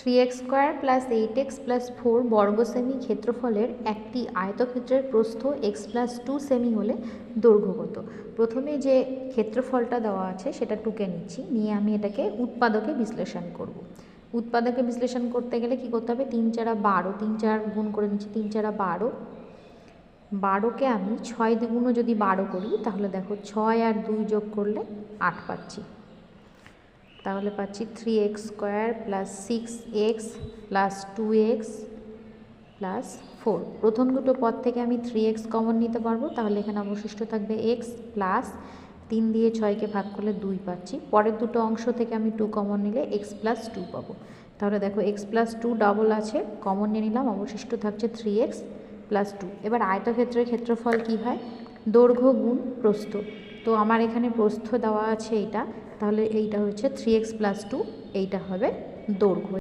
3x² plus 8x plus 4 বর্গ semi ক্ষেত্রফলের একটি আয়তক্ষেত্রের প্রস্থ x প্লাস 2 সেমি হলে দৈর্ঘ্য কত। প্রথমে যে ক্ষেত্রফলটা দেওয়া আছে সেটা টুকে নিচ্ছি, নিয়ে আমি এটাকে উৎপাদকে বিশ্লেষণ করব। উৎপাদকে বিশ্লেষণ করতে গেলে কি করতে হবে, 3 4 12, 3 4 গুণ করে নিচ্ছি, 3 4 12, 12কে আমি 6 দ্বিগুণ যদি 12 করি তাহলে দেখো 6 আর 2 যোগ করলে 8 পাচ্ছি। তাহলে পাচ্ছি 3x² plus 6x plus 2x plus 4। প্রথম দুটো পদ থেকে আমি 3x কমন নিতে পারবো, তাহলে এখানে অবশিষ্ট থাকবে x প্লাস 3 দিয়ে 6কে ভাগ করলে 2 পাচ্ছি। পরের দুটো অংশ থেকে আমি 2 কমন নিলে x প্লাস 2 পাবো। তাহলে দেখো x প্লাস 2 ডাবল আছে, কমন নিয়ে নিলাম, অবশিষ্ট থাকছে 3x প্লাস 2। এবার আয়তক্ষেত্রের ক্ষেত্রফল কি হয়, দৈর্ঘ্য গুণ প্রস্থ। তো আমার এখানে প্রস্থ দেওয়া আছে এইটা, তাহলে এইটা হচ্ছে 3x প্লাস 2, এইটা হবে দৈর্ঘ্য।